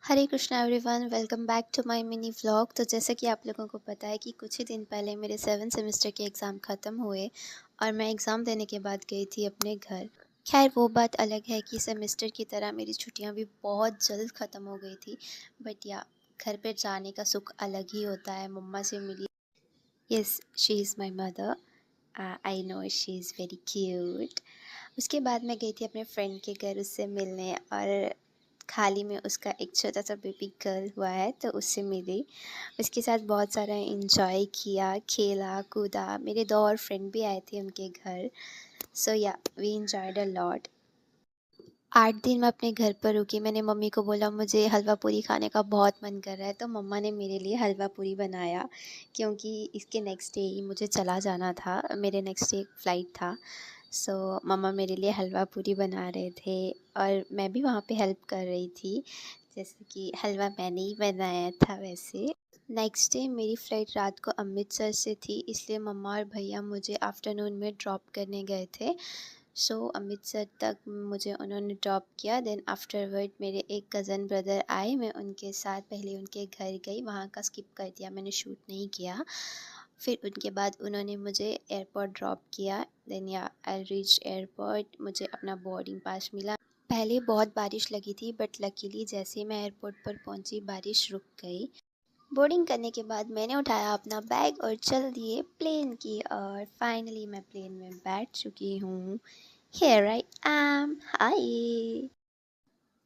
Hare Krishna everyone, welcome back to my mini vlog. तो जैसा कि आप लोगों को पता है कि कुछ ही दिन पहले मेरे 7 सेमेस्टर के एग्ज़ाम ख़त्म हुए और मैं एग्ज़ाम देने के बाद गई थी अपने घर। खैर वो बात अलग है कि सेमेस्टर की तरह मेरी छुट्टियां भी बहुत जल्द ख़त्म हो गई थी। बट या घर पे जाने का सुख अलग ही होता है। मम्मा से मिली। Yes, she is my mother. I know she is very cute. उसके बाद मैं गई थी अपने फ्रेंड के घर उससे मिलने, और हाल ही में उसका एक छोटा-सा बेबी गर्ल हुआ है तो उससे मिली। उसके साथ बहुत सारा एन्जॉय किया, खेला, कूदा। मेरे 2 और फ्रेंड भी आए थे उनके घर। सो या वी एन्जॉयड अ लॉट। 8 दिन मैं अपने घर पर रुकी। मैंने मम्मी को बोला मुझे हलवा पूरी खाने का बहुत मन कर रहा है, तो मम्मा ने मेरे लिए हलवा पूरी बनाया क्योंकि इसके नेक्स्ट डे ही मुझे चला जाना था। मेरे नेक्स्ट डे फ़्लाइट था। सो मम्मा मेरे लिए हलवा पूरी बना रहे थे और मैं भी वहाँ पे हेल्प कर रही थी। जैसे कि हलवा मैंने ही बनाया था वैसे। नेक्स्ट डे मेरी फ़्लाइट रात को अमृतसर से थी, इसलिए मम्मा और भैया मुझे आफ्टरनून में ड्रॉप करने गए थे। सो अमृतसर तक मुझे उन्होंने ड्रॉप किया। देन आफ्टरवर्ड मेरे एक कज़न ब्रदर आए, मैं उनके साथ पहले उनके घर गई, वहाँ का स्किप कर दिया, मैंने शूट नहीं किया। फिर उनके बाद उन्होंने मुझे एयरपोर्ट ड्रॉप किया। देन या आई रीच्ड एयरपोर्ट, मुझे अपना बोर्डिंग पास मिला। पहले बहुत बारिश लगी थी बट लकीली जैसे ही मैं एयरपोर्ट पर पहुंची बारिश रुक गई। बोर्डिंग करने के बाद मैंने उठाया अपना बैग और चल दिए प्लेन की, और फाइनली मैं प्लेन में बैठ चुकी हूँ। हियर आई एम, हाय।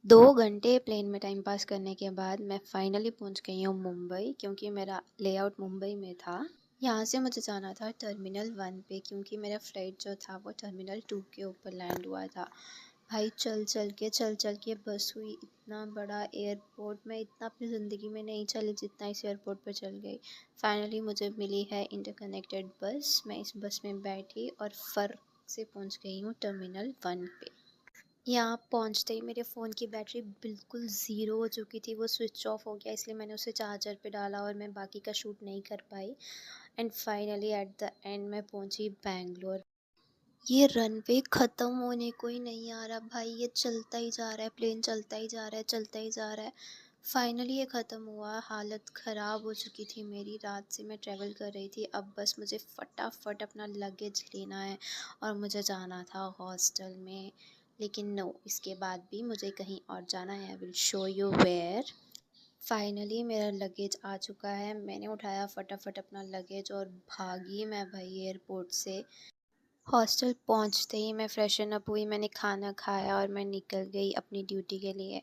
2 घंटे प्लेन में टाइम पास करने के बाद मैं फाइनली पहुँच गई हूँ मुंबई, क्योंकि मेरा लेआउट मुंबई में था। यहाँ से मुझे जाना था टर्मिनल 1 पे, क्योंकि मेरा फ़्लाइट जो था वो टर्मिनल 2 के ऊपर लैंड हुआ था। भाई चल चल के बस हुई। इतना बड़ा एयरपोर्ट मैं इतना अपनी ज़िंदगी में नहीं चली जितना इस एयरपोर्ट पर चल गई। फाइनली मुझे मिली है इंटरकनेक्टेड बस। मैं इस बस में बैठी और फ़र्क से पहुँच गई हूँ टर्मिनल 1 पे। यहाँ पहुँचते ही मेरे फ़ोन की बैटरी बिल्कुल ज़ीरो हो चुकी थी, वो स्विच ऑफ हो गया, इसलिए मैंने उसे चार्जर पे डाला और मैं बाकी का शूट नहीं कर पाई। And finally at the end मैं पहुँची बैंगलोर। ये रनवे ख़त्म होने को ही नहीं आ रहा भाई, ये चलता ही जा रहा है, प्लेन चलता ही जा रहा है, चलता ही जा रहा है। फाइनली ये ख़त्म हुआ। हालत ख़राब हो चुकी थी मेरी, रात से मैं ट्रैवल कर रही थी। अब बस मुझे फटाफट अपना लगेज लेना है और मुझे जाना था हॉस्टल में। लेकिन नो, इसके बाद भी मुझे कहीं और जाना है। I will show you where. Finally मेरा लगेज आ चुका है। मैंने उठाया फटाफट अपना लगेज और भागी मैं भाई एयरपोर्ट से। हॉस्टल पहुंचते ही मैं फ्रेशन अप हुई, मैंने खाना खाया और मैं निकल गई अपनी ड्यूटी के लिए।